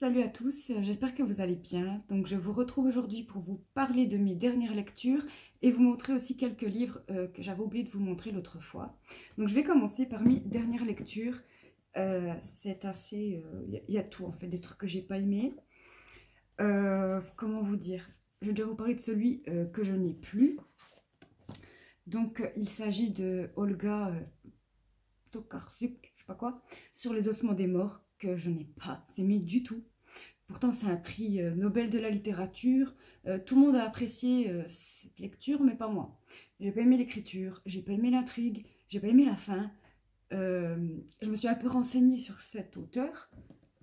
Salut à tous, j'espère que vous allez bien. Donc je vous retrouve aujourd'hui pour vous parler de mes dernières lectures et vous montrer aussi quelques livres que j'avais oublié de vous montrer l'autre fois. Donc je vais commencer par mes dernières lectures. C'est assez... Il y a tout en fait, des trucs que j'ai pas aimés. Comment vous dire? Je vais déjà vous parler de celui que je n'ai plus. Donc il s'agit de Olga Tokarczuk, je sais pas quoi, sur les ossements des morts, que je n'ai pas aimé du tout. Pourtant, c'est un prix Nobel de la littérature. Tout le monde a apprécié cette lecture, mais pas moi. J'ai pas aimé l'écriture, j'ai pas aimé l'intrigue, j'ai pas aimé la fin. Je me suis un peu renseignée sur cette auteure.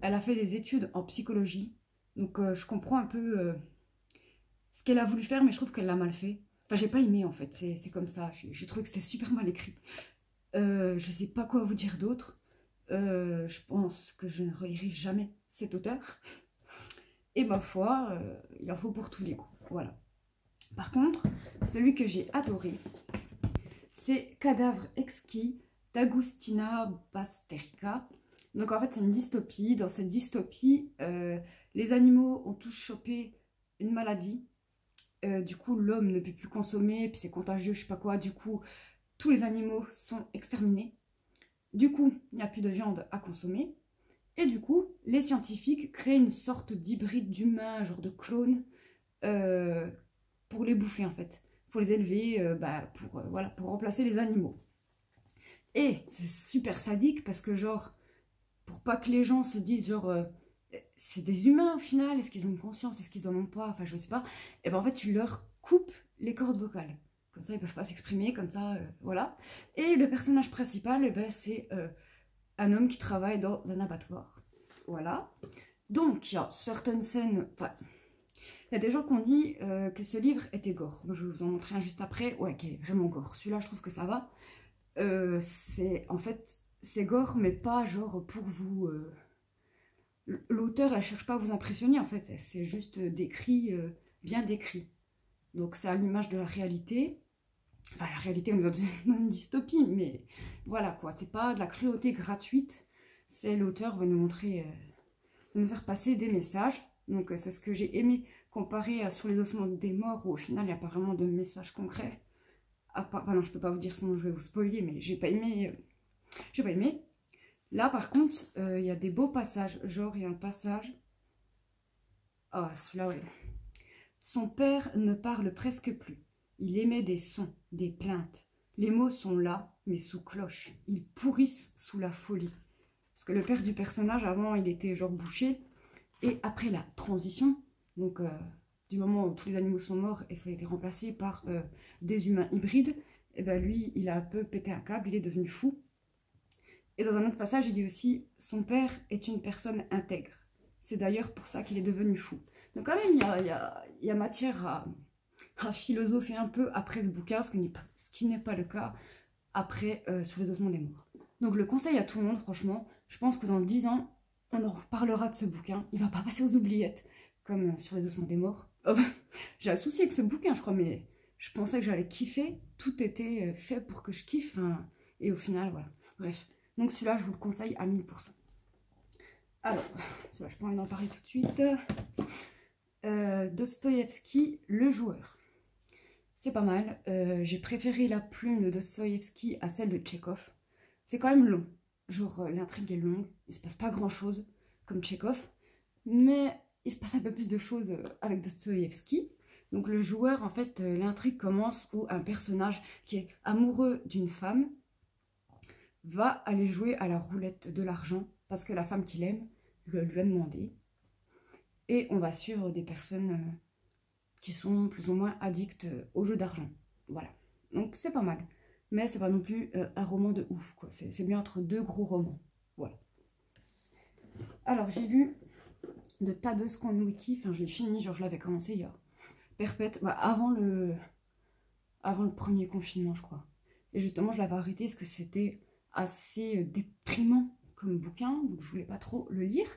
Elle a fait des études en psychologie, donc je comprends un peu ce qu'elle a voulu faire, mais je trouve qu'elle l'a mal fait. Enfin, j'ai pas aimé en fait, c'est comme ça. J'ai trouvé que c'était super mal écrit. Je sais pas quoi vous dire d'autre. Je pense que je ne relirai jamais cet auteur. Et ma foi, il en faut pour tous les goûts. Voilà. Par contre, celui que j'ai adoré, c'est Cadavre exquis d'Agustina Basterica. Donc en fait, c'est une dystopie. Dans cette dystopie, les animaux ont tous chopé une maladie. Du coup, l'homme ne peut plus consommer, puis c'est contagieux, je sais pas quoi. Du coup, tous les animaux sont exterminés. Du coup, il n'y a plus de viande à consommer. Et du coup, les scientifiques créent une sorte d'hybride d'humain, genre de clone, pour les bouffer en fait, pour les élever, voilà, pour remplacer les animaux. Et c'est super sadique parce que genre, pour pas que les gens se disent genre, c'est des humains au final, est-ce qu'ils ont une conscience, est-ce qu'ils en ont pas, enfin je sais pas, et ben en fait tu leur coupes les cordes vocales. Comme ça ils peuvent pas s'exprimer, comme ça, voilà. Et le personnage principal, eh ben, c'est un homme qui travaille dans un abattoir. Voilà. Donc, il y a certaines scènes... Enfin, il y a des gens qui ont dit que ce livre était gore. Je vais vous en montrer un juste après. Ouais, qui est vraiment gore. Celui-là, je trouve que ça va. En fait, c'est gore, mais pas genre pour vous... L'auteur, elle cherche pas à vous impressionner, en fait. C'est juste décrit, bien décrit. Donc, c'est à l'image de la réalité. Enfin, la réalité, on est dans une dystopie, mais voilà, quoi. C'est pas de la cruauté gratuite. C'est l'auteur veut nous montrer... de nous faire passer des messages. Donc c'est ce que j'ai aimé comparé à Sur les ossements des morts, où au final il n'y a pas vraiment de message concret. Enfin non, je peux pas vous dire sinon je vais vous spoiler, mais j'ai pas aimé. J'ai pas aimé. Là par contre, il y a des beaux passages. Genre il y a un passage. Ah, celui-là, ouais. Son père ne parle presque plus. Il émet des sons, des plaintes. Les mots sont là, mais sous cloche. Ils pourrissent sous la folie. Parce que le père du personnage, avant, il était genre boucher. Et après la transition, donc du moment où tous les animaux sont morts et ça a été remplacé par des humains hybrides, et ben lui, il a un peu pété un câble, il est devenu fou. Et dans un autre passage, il dit aussi « Son père est une personne intègre. C'est d'ailleurs pour ça qu'il est devenu fou. » Donc quand même, il y a matière à philosopher un peu après ce bouquin, ce qui n'est pas le cas après Sur les ossements des morts. Donc je le conseille à tout le monde, franchement. Je pense que dans 10 ans, on en reparlera de ce bouquin. Il va pas passer aux oubliettes, comme Sur les ossements des morts. Oh, j'ai un souci avec ce bouquin, je crois, mais je pensais que j'allais kiffer. Tout était fait pour que je kiffe. Hein, et au final, voilà. Bref. Donc celui-là, je vous le conseille à 1000%. Alors, celui-là, je peux en parler tout de suite. Dostoïevski, Le Joueur. C'est pas mal. J'ai préféré la plume de Dostoïevski à celle de Tchekhov. C'est quand même long. Genre, l'intrigue est longue, il se passe pas grand chose, comme Tchekhov, mais il se passe un peu plus de choses avec Dostoïevski. Donc, le joueur, en fait, l'intrigue commence où un personnage qui est amoureux d'une femme va aller jouer à la roulette de l'argent parce que la femme qu'il aime lui a demandé. Et on va suivre des personnes qui sont plus ou moins addictes au jeu d'argent. Voilà. Donc, c'est pas mal. Mais c'est pas non plus un roman de ouf, quoi. C'est bien entre deux gros romans. Voilà. Alors, j'ai lu de Tadeusz Konwicki, enfin, je l'ai fini, genre, je l'avais commencé il y a perpète, bah, avant le premier confinement, je crois. Et justement, je l'avais arrêté parce que c'était assez déprimant comme bouquin, donc je voulais pas trop le lire.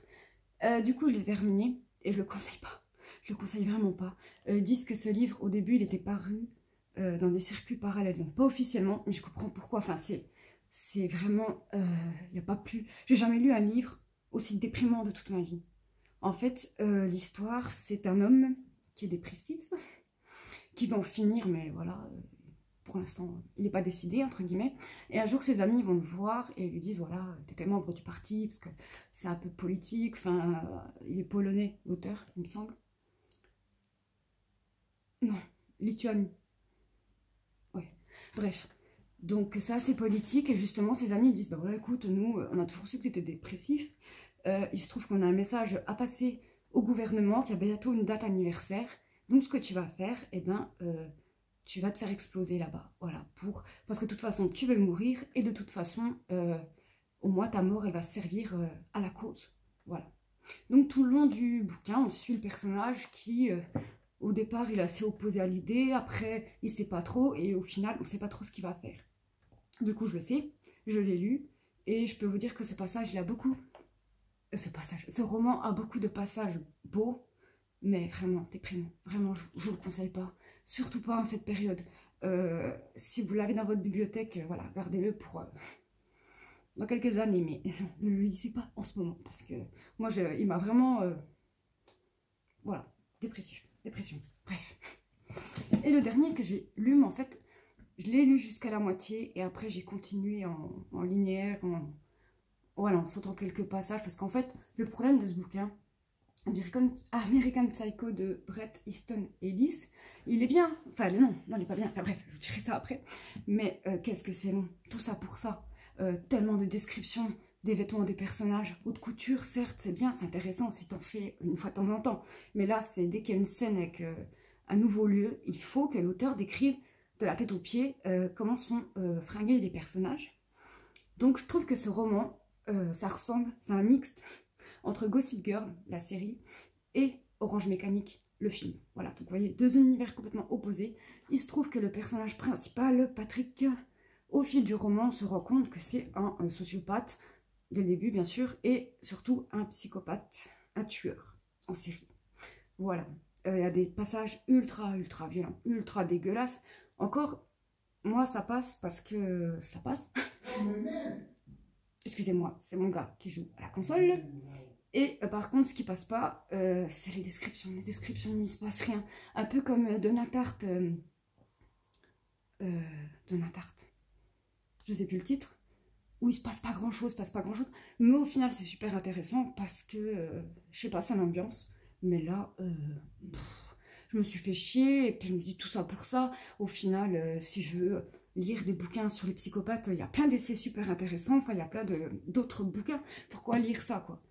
Du coup, je l'ai terminé et je le conseille pas. Je le conseille vraiment pas. Ils disent que ce livre, au début, il était paru dans des circuits parallèles, donc pas officiellement, mais je comprends pourquoi. Enfin, c'est vraiment, il n'y a pas plus. J'ai jamais lu un livre aussi déprimant de toute ma vie. En fait, l'histoire, c'est un homme qui est dépressif, qui va en finir, mais voilà, pour l'instant, il n'est pas décidé, entre guillemets. Et un jour, ses amis vont le voir et lui disent, voilà, t'étais membre du parti, parce que c'est un peu politique, enfin, il est polonais, l'auteur, il me semble. Non, Lituanie. Ouais, bref. Donc ça, c'est politique, et justement, ses amis disent, bah voilà, écoute, nous, on a toujours su que tu étais dépressif. Il se trouve qu'on a un message à passer au gouvernement, qu'il y a bientôt une date anniversaire. Donc ce que tu vas faire, eh ben, tu vas te faire exploser là-bas. Voilà, parce que de toute façon, tu veux mourir, et de toute façon, au moins ta mort, elle va servir à la cause. Voilà. Donc tout le long du bouquin, on suit le personnage qui... au départ, il est assez opposé à l'idée, après, il sait pas trop, et au final, on sait pas trop ce qu'il va faire. Du coup, je le sais, je l'ai lu, et je peux vous dire que ce passage, il a beaucoup... ce roman a beaucoup de passages beaux, mais vraiment déprimants. Vraiment, je vous le conseille pas. Surtout pas en cette période. Si vous l'avez dans votre bibliothèque, voilà, gardez-le pour... dans quelques années, mais non, ne le lisez pas en ce moment, parce que moi, il m'a vraiment... voilà, dépression, bref. Et le dernier que j'ai lu, mais en fait, je l'ai lu jusqu'à la moitié, et après j'ai continué en linéaire, voilà, en sautant quelques passages, parce qu'en fait, le problème de ce bouquin, American Psycho de Bret Easton Ellis, il est bien, enfin non, il n'est pas bien, enfin bref, je vous dirai ça après, mais qu'est-ce que c'est long, tout ça pour ça, tellement de descriptions des vêtements des personnages, haute couture, certes, c'est bien, c'est intéressant si t'en fais une fois de temps en temps, mais là, c'est dès qu'il y a une scène avec un nouveau lieu, il faut que l'auteur décrive de la tête aux pieds comment sont fringués les personnages. Donc je trouve que ce roman, ça ressemble, c'est un mixte entre Gossip Girl, la série, et Orange Mécanique, le film. Voilà, donc vous voyez, deux univers complètement opposés. Il se trouve que le personnage principal, Patrick, au fil du roman, se rend compte que c'est un sociopathe, dès le début bien sûr, et surtout un psychopathe, un tueur en série. Voilà, il y a des passages ultra violents, ultra dégueulasses. Encore, moi ça passe parce que ça passe. Excusez-moi, c'est mon gars qui joue à la console. Et par contre, ce qui passe pas, c'est les descriptions. Les descriptions, il ne se passe rien. Un peu comme Donatart. Donatart. Je sais plus le titre. Où il se passe pas grand-chose, Mais au final, c'est super intéressant parce que, je sais pas, c'est l'ambiance. Mais là, je me suis fait chier. Et puis je me dis tout ça pour ça. Au final, si je veux lire des bouquins sur les psychopathes, il y a plein d'essais super intéressants. Enfin, il y a plein d'autres bouquins. Pourquoi lire ça, quoi?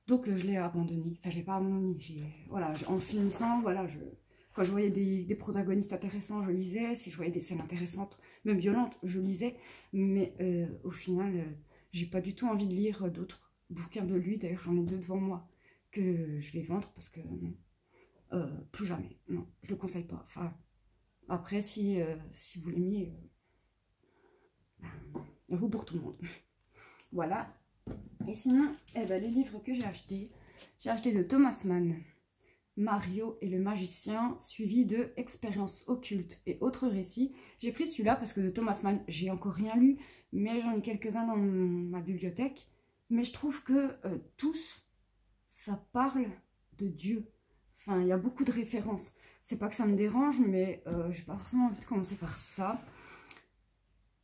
Donc je l'ai abandonné. Enfin, je l'ai pas abandonné. Voilà, en finissant, voilà, quand je voyais des protagonistes intéressants, je lisais. Si je voyais des scènes intéressantes, même violentes, je lisais. Mais au final, j'ai pas du tout envie de lire d'autres bouquins de lui. D'ailleurs, j'en ai deux devant moi que je vais vendre parce que plus jamais. Non, je le conseille pas. Enfin, après, si vous l'aimez, il y a vous pour tout le monde. Voilà. Et sinon, eh ben, les livres que j'ai acheté de Thomas Mann, Mario et le magicien, suivi de Expériences occultes et autres récits. J'ai pris celui-là parce que de Thomas Mann, j'ai encore rien lu, mais j'en ai quelques-uns dans ma bibliothèque. Mais je trouve que tous, ça parle de Dieu. Enfin, il y a beaucoup de références. C'est pas que ça me dérange, mais j'ai pas forcément envie de commencer par ça.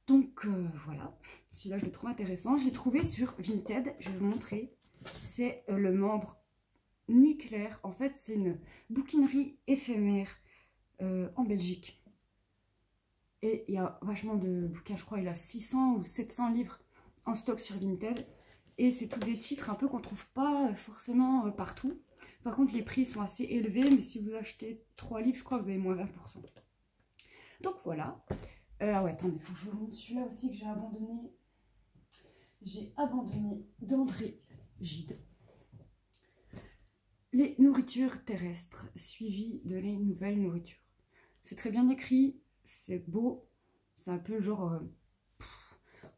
Donc voilà, celui-là je le trouve intéressant. Je l'ai trouvé sur Vinted, je vais vous montrer. C'est le membre nucléaire. En fait, c'est une bouquinerie éphémère en Belgique. Et il y a vachement de bouquins, je crois il a 600 ou 700 livres en stock sur Vinted. Et c'est tous des titres un peu qu'on trouve pas forcément partout. Par contre, les prix sont assez élevés, mais si vous achetez 3 livres, je crois que vous avez moins 20%. Donc voilà. Ah ouais, attendez, faut que je vous montre celui-là aussi que j'ai abandonné. J'ai abandonné d'André Gide. Les nourritures terrestres, suivies de les nouvelles nourritures. C'est très bien écrit, c'est beau, c'est un peu genre...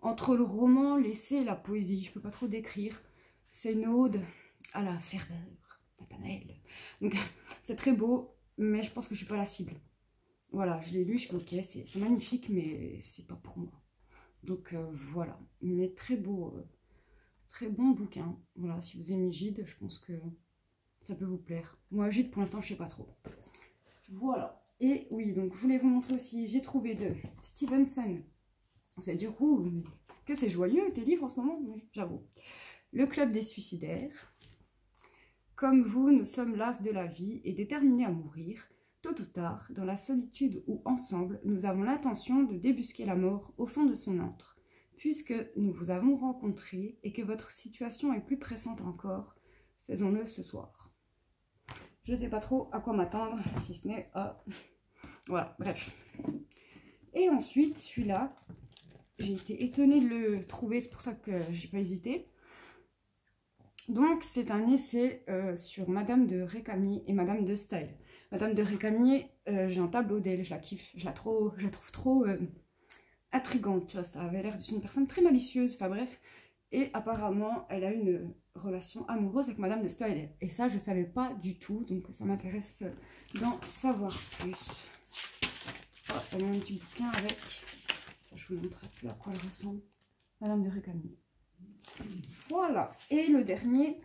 entre le roman, l'essai et la poésie, je peux pas trop décrire. C'est une ode à la ferveur, Nathanaël. Donc c'est très beau, mais je pense que je suis pas la cible. Voilà, je l'ai lu, je fais ok, c'est magnifique, mais c'est pas pour moi. Donc voilà, mais très beau, très bon bouquin. Voilà, si vous aimez Gide, je pense que ça peut vous plaire. Moi, Gîte, pour l'instant, je sais pas trop. Voilà. Et oui, donc je voulais vous montrer aussi, j'ai trouvé de Stevenson. Vous allez dire, ouh, mais que c'est joyeux tes livres en ce moment. Oui, j'avoue. Le Club des suicidaires. Comme vous, nous sommes las de la vie et déterminés à mourir. Tôt ou tard, dans la solitude ou ensemble, nous avons l'intention de débusquer la mort au fond de son antre. Puisque nous vous avons rencontré et que votre situation est plus pressante encore, faisons-le ce soir. Je ne sais pas trop à quoi m'attendre, si ce n'est à... Voilà, bref. Et ensuite, celui-là, j'ai été étonnée de le trouver, c'est pour ça que j'ai pas hésité. Donc, c'est un essai sur Madame de Récamier et Madame de Staël. Madame de Récamier, j'ai un tableau d'elle, je la kiffe, je la trouve trop intrigante, tu vois, ça avait l'air d'être une personne très malicieuse, enfin bref. Et apparemment, elle a une relation amoureuse avec Madame de Staël. Et ça, je ne savais pas du tout, donc ça m'intéresse d'en savoir plus. Oh, elle a un petit bouquin avec, je vous montrerai plus à quoi elle ressemble, Madame de Récamier. Voilà, et le dernier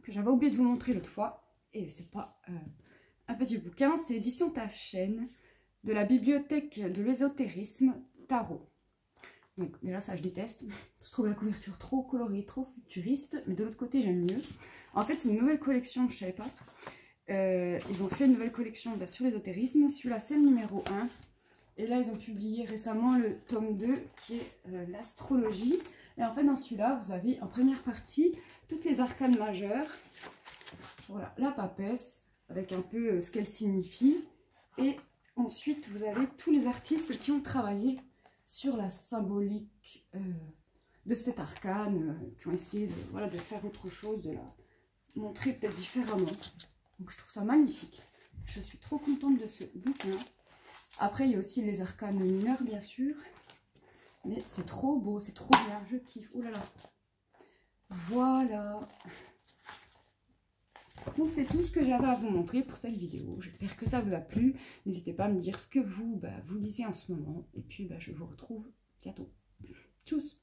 que j'avais oublié de vous montrer l'autre fois, et c'est pas un petit bouquin, c'est Édition Taschen de la bibliothèque de l'ésotérisme Tarot. Donc déjà ça je déteste, je trouve la couverture trop colorée, trop futuriste, mais de l'autre côté j'aime mieux. En fait c'est une nouvelle collection, je savais pas. Ils ont fait une nouvelle collection sur l'ésotérisme, celui-là c'est le numéro 1. Et là ils ont publié récemment le tome 2 qui est l'astrologie. Et en fait dans celui-là vous avez en première partie toutes les arcanes majeures. Voilà, la papesse avec un peu ce qu'elle signifie. Et ensuite vous avez tous les artistes qui ont travaillé sur la symbolique de cet arcane, qui ont essayé de, voilà, de faire autre chose, de la montrer peut-être différemment. Donc je trouve ça magnifique. Je suis trop contente de ce bouquin. Après il y a aussi les arcanes mineurs bien sûr. Mais c'est trop beau, c'est trop bien, je kiffe. Oh là là. Voilà. Donc c'est tout ce que j'avais à vous montrer pour cette vidéo. J'espère que ça vous a plu. N'hésitez pas à me dire ce que vous lisez en ce moment. Et puis je vous retrouve bientôt. Tchuss.